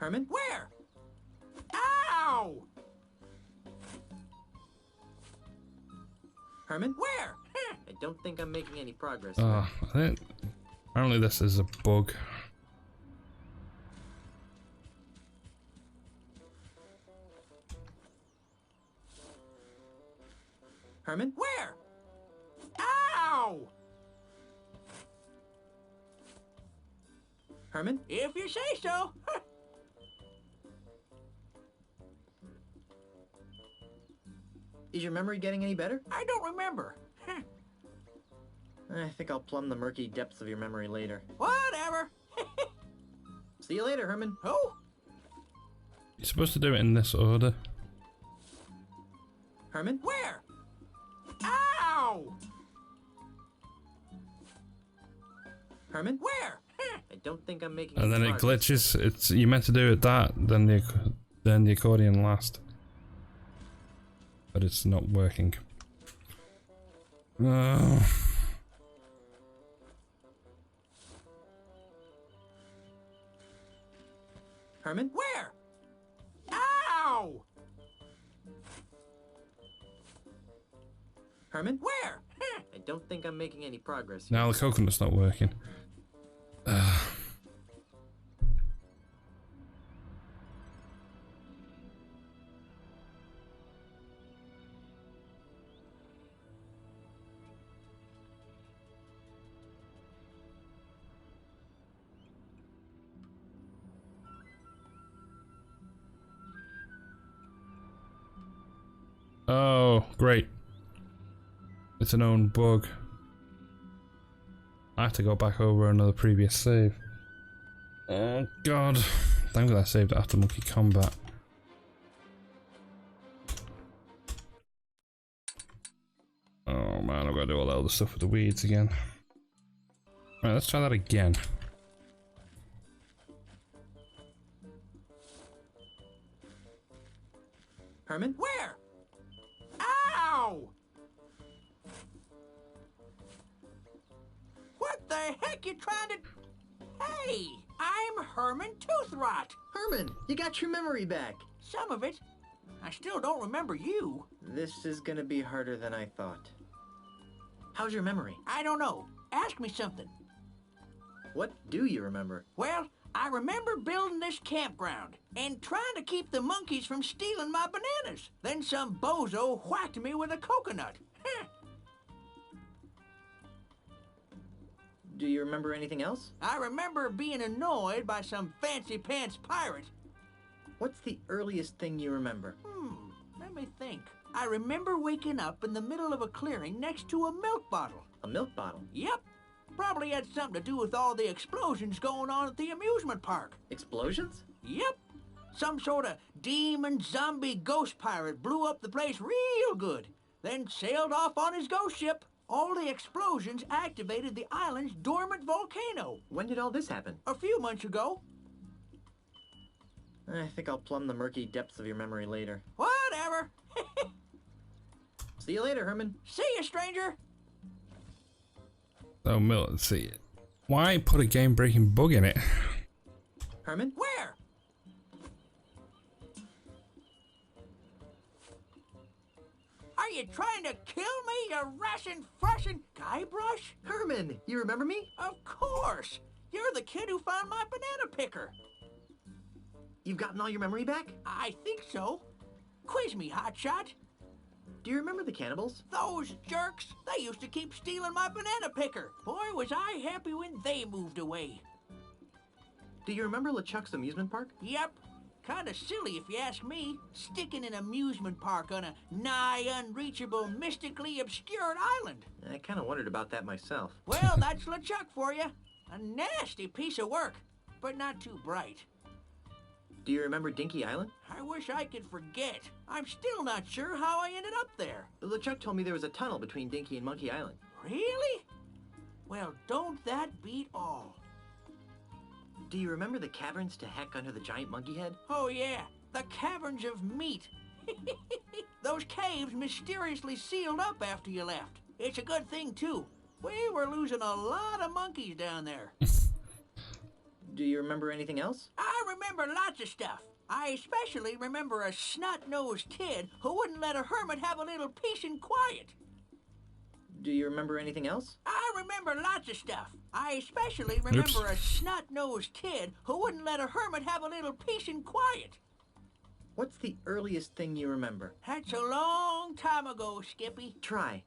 Herman? Where? Ow! Herman? Where? I don't think I'm making any progress. I think apparently this is a bug. Herman? Where? Ow! Herman? If you say so. Is your memory getting any better? I don't remember. I think I'll plumb the murky depths of your memory later. Whatever. See you later, Herman. Oh, You're supposed to do it in this order. Herman? where? Ow! Herman? Where? I don't think I'm making And any then it progress. glitches. It's you meant to do it that, then the accordion last. But it's not working. Oh. Herman? Where? Ow! Herman? Where? I don't think I'm making any progress here. Now the coconut's not working. Oh, great. It's a known bug. I have to go back over another previous save. Oh god. Thank God I saved it after Monkey Combat. Oh man, I've got to do all that other stuff with the weeds again. Right, let's try that again. Herman? Where? Ow! What the heck you trying to... Hey, I'm Herman Toothrot. Herman, you got your memory back. Some of it. I still don't remember you. This is gonna be harder than I thought. How's your memory? I don't know. Ask me something. What do you remember? Well, I remember building this campground and trying to keep the monkeys from stealing my bananas. Then some bozo whacked me with a coconut. Do you remember anything else? I remember being annoyed by some fancy pants pirate. What's the earliest thing you remember? Let me think. I remember waking up in the middle of a clearing next to a milk bottle. A milk bottle. Yep. Probably had something to do with all the explosions going on at the amusement park. Explosions? Yep. Some sort of demon zombie ghost pirate blew up the place real good, then sailed off on his ghost ship. All the explosions activated the island's dormant volcano. When did all this happen? A few months ago. I think I'll plumb the murky depths of your memory later. Whatever. See you later, Herman. See you, stranger. Oh, let's see. Why put a game-breaking bug in it? Herman? Where? Are you trying to kill me, you rashin' guybrush? Herman, you remember me? Of course. You're the kid who found my banana picker. You've gotten all your memory back? I think so. Quiz me, hotshot. Do you remember the cannibals? Those jerks, they used to keep stealing my banana picker. Boy, was I happy when they moved away. Do you remember LeChuck's amusement park? Yep. Kinda silly if you ask me, sticking an amusement park on a nigh unreachable, mystically obscured island. I kinda wondered about that myself. Well, that's LeChuck for you. A nasty piece of work, but not too bright. Do you remember Dinky Island? I wish I could forget. I'm still not sure how I ended up there. LeChuck told me there was a tunnel between Dinky and Monkey Island. Really? Well, don't that beat all? Do you remember the caverns to heck under the giant monkey head? Oh yeah, the caverns of meat. Those caves mysteriously sealed up after you left. It's a good thing, too. We were losing a lot of monkeys down there. Do you remember anything else? I remember lots of stuff. I especially remember a snot-nosed kid who wouldn't let a hermit have a little peace and quiet. Do you remember anything else? I remember lots of stuff. I especially remember a snot-nosed kid who wouldn't let a hermit have a little peace and quiet. What's the earliest thing you remember? That's a long time ago, Skippy. Try.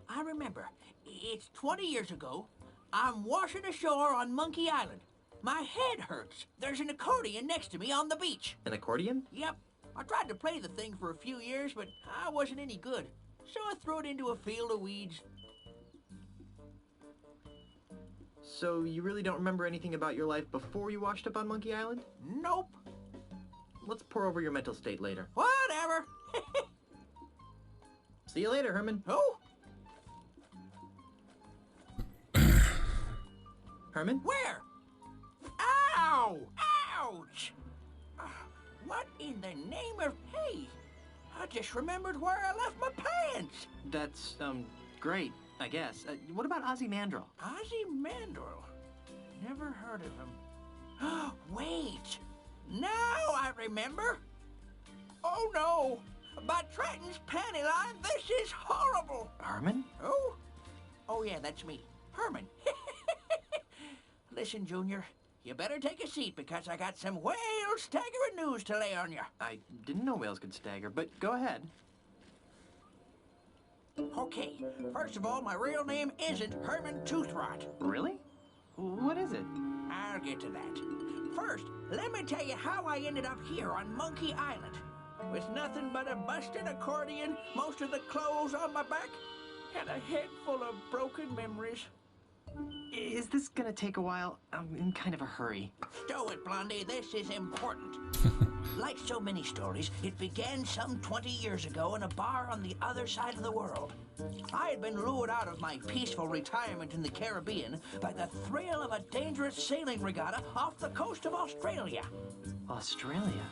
I remember. It's 20 years ago. I'm washing ashore on Monkey Island. My head hurts. There's an accordion next to me on the beach. An accordion? Yep. I tried to play the thing for a few years, but I wasn't any good. So I threw it into a field of weeds. So you really don't remember anything about your life before you washed up on Monkey Island? Nope. Let's pour over your mental state later. Whatever. See you later, Herman. Oh, Herman? where? Ow! Ouch! What in the name of... Hey, I just remembered where I left my pants. That's, great, I guess. What about Ozymandias? Ozymandias. Never heard of him. Wait. Now I remember. Oh, no. By Trenton's panty line, this is horrible. Herman? Oh? Oh, yeah, that's me. Herman. Listen, Junior, you better take a seat because I got some whale-staggering news to lay on you. I didn't know whales could stagger, but go ahead. Okay, first of all, my real name isn't Herman Toothrot. Really? What is it? I'll get to that. First, let me tell you how I ended up here on Monkey Island. With nothing but a busted accordion, most of the clothes on my back, and a head full of broken memories. Is this gonna take a while? I'm in kind of a hurry. Stow it, Blondie. This is important. Like so many stories, it began some 20 years ago in a bar on the other side of the world. I had been lured out of my peaceful retirement in the Caribbean by the thrill of a dangerous sailing regatta off the coast of Australia. Australia?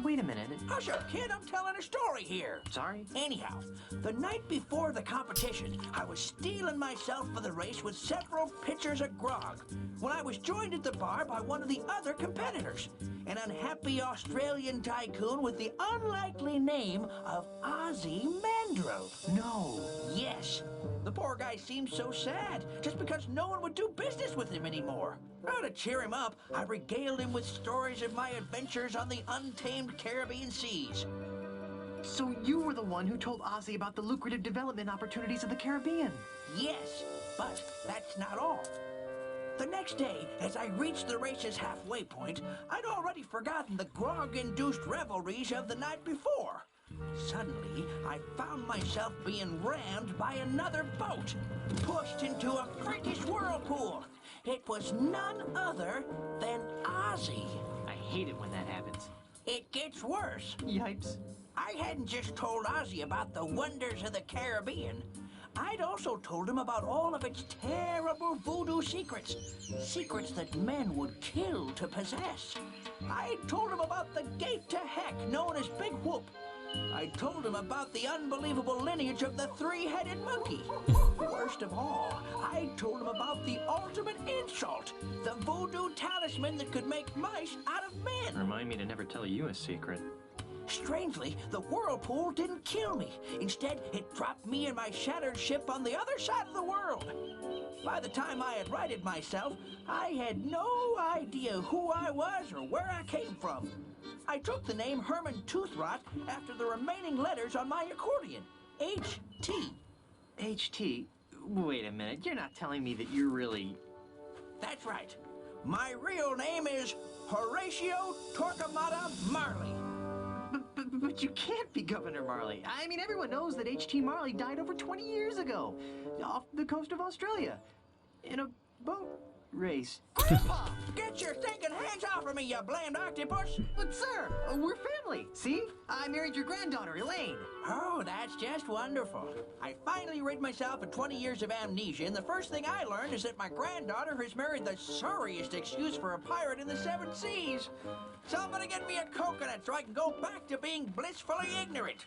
Wait a minute. Hush up, kid. I'm telling a story here. Sorry? Anyhow, the night before the competition, I was steeling myself for the race with several pitchers of grog when I was joined at the bar by one of the other competitors, an unhappy Australian tycoon with the unlikely name of Ozymandias. No. Yes. The poor guy seemed so sad, just because no one would do business with him anymore. Well, to cheer him up, I regaled him with stories of my adventures on the untamed Caribbean seas. So you were the one who told Ozzy about the lucrative development opportunities of the Caribbean. Yes, but that's not all. The next day, as I reached the race's halfway point, I'd already forgotten the grog-induced revelries of the night before. Suddenly, I found myself being rammed by another boat, pushed into a freakish whirlpool. It was none other than Ozzy. I hate it when that happens. It gets worse. Yipes. I hadn't just told Ozzy about the wonders of the Caribbean. I'd also told him about all of its terrible voodoo secrets. Secrets that men would kill to possess. I told him about the gate to heck known as Big Whoop. I told him about the unbelievable lineage of the three-headed monkey. Worst of all, I told him about the ultimate insult, the voodoo talisman that could make mice out of men. Remind me to never tell you a secret. Strangely, the whirlpool didn't kill me. Instead, it dropped me and my shattered ship on the other side of the world. By the time I had righted myself, I had no idea who I was or where I came from. I took the name Herman Toothrot after the remaining letters on my accordion, H.T. H.T.? Wait a minute, you're not telling me that you're really... That's right. My real name is Horatio Torquemada Marley. But you can't be Governor Marley. I mean, everyone knows that H.T. Marley died over 20 years ago, off the coast of Australia, in a boat race. Grandpa, get your stinking hands off of me, you blamed octopus! But sir, we're family. See? I married your granddaughter, Elaine. Oh, that's just wonderful. I finally rid myself of 20 years of amnesia, and the first thing I learned is that my granddaughter has married the sorriest excuse for a pirate in the 7 seas. Somebody get me a coconut so I can go back to being blissfully ignorant.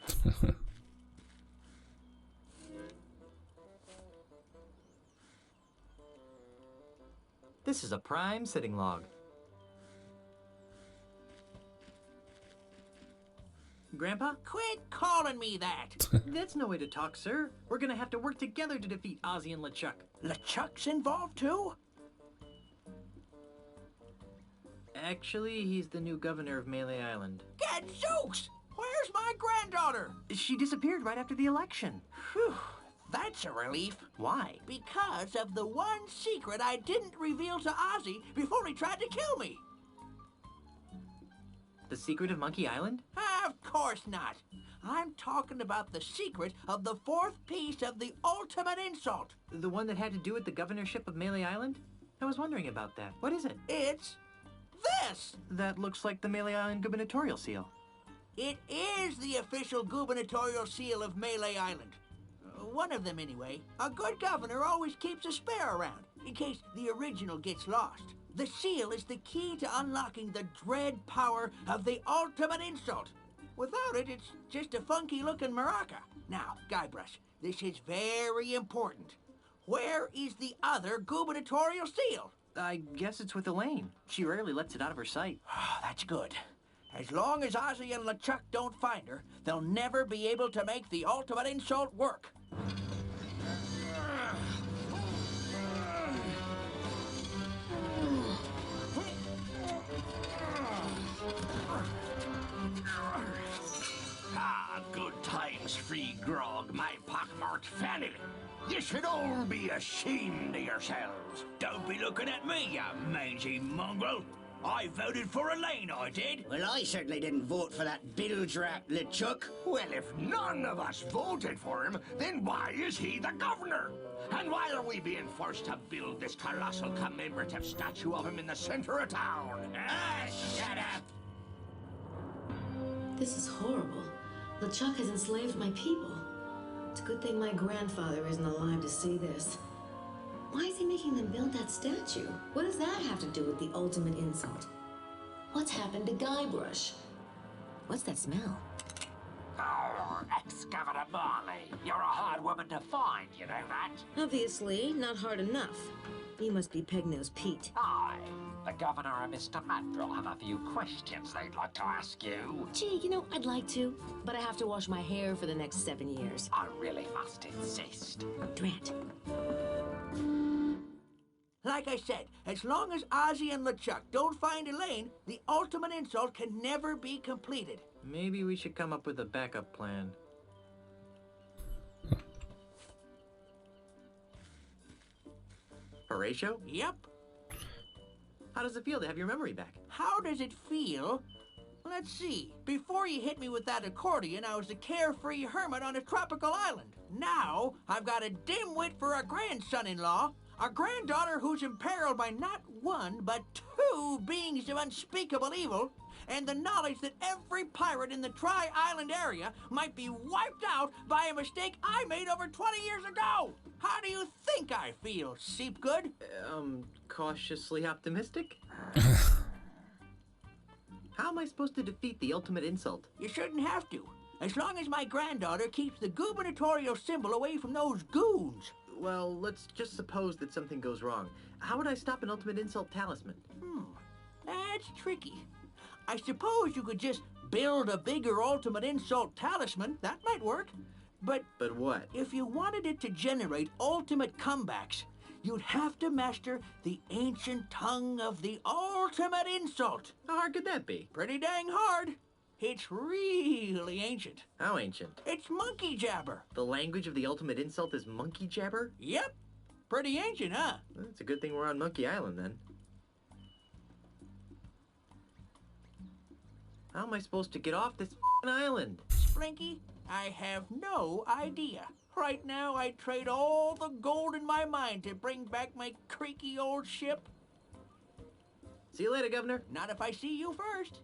This is a prime sitting log. Grandpa? Quit calling me that. That's no way to talk, sir. We're gonna have to work together to defeat Ozzy and LeChuck. LeChuck's involved too? Actually, he's the new governor of Melee Island. Gadzooks! Where's my granddaughter? She disappeared right after the election. Whew, that's a relief. Why? Because of the one secret I didn't reveal to Ozzy before he tried to kill me. The secret of Monkey Island? Of course not. I'm talking about the secret of the fourth piece of the ultimate insult. The one that had to do with the governorship of Melee Island? I was wondering about that. What is it? It's this. That looks like the Melee Island gubernatorial seal. It is the official gubernatorial seal of Melee Island. One of them, anyway. A good governor always keeps a spare around, in case the original gets lost. The seal is the key to unlocking the dread power of the ultimate insult. Without it, it's just a funky-looking maraca. Now, Guybrush, this is very important. Where is the other gubernatorial seal? I guess it's with Elaine. She rarely lets it out of her sight. That's good. As long as Ozzy and LeChuck don't find her, they'll never be able to make the ultimate insult work. Good times, free grog, my pockmarked fanny. You should all be ashamed of yourselves. Don't be looking at me, you mangy mongrel. I voted for Elaine, I did. Well, I certainly didn't vote for that bilge-rat LeChuck. Well, if none of us voted for him, then why is he the governor? And why are we being forced to build this colossal commemorative statue of him in the center of town? Shut up! This is horrible. LeChuck has enslaved my people. It's a good thing my grandfather isn't alive to see this. Why is he making them build that statue? What does that have to do with the ultimate insult? What's happened to Guybrush? What's that smell? Oh, ex-Governor Marley, you're a hard woman to find, you know that? Obviously, not hard enough. You must be Peg-Nose Pete. Aye, the Governor and Mr. Mandrill have a few questions they'd like to ask you. Gee, you know, I'd like to, but I have to wash my hair for the next 7 years. I really must insist. Drat. Like I said, as long as Ozzy and LeChuck don't find Elaine, the ultimate insult can never be completed. Maybe we should come up with a backup plan. Horatio? Yep. How does it feel to have your memory back? How does it feel? Let's see. Before you hit me with that accordion, I was a carefree hermit on a tropical island. Now, I've got a dimwit for a grandson-in-law, a granddaughter who's imperiled by not one, but two beings of unspeakable evil, and the knowledge that every pirate in the Tri-Island area might be wiped out by a mistake I made over 20 years ago. How do you think I feel, Seepgood? Cautiously optimistic? How am I supposed to defeat the ultimate insult? You shouldn't have to, as long as my granddaughter keeps the gubernatorial symbol away from those goons. Well, let's just suppose that something goes wrong. How would I stop an ultimate insult talisman? That's tricky. I suppose you could just build a bigger ultimate insult talisman. That might work. But what? if you wanted it to generate ultimate comebacks, you'd have to master the ancient tongue of the ultimate insult. How hard could that be? Pretty dang hard. It's really ancient. How ancient? It's monkey jabber. The language of the ultimate insult is monkey jabber? Yep. Pretty ancient, huh? Well, it's a good thing we're on Monkey Island, then. How am I supposed to get off this island? Splinky, I have no idea. Right now, I'd trade all the gold in my mind to bring back my creaky old ship. See you later, Governor. Not if I see you first.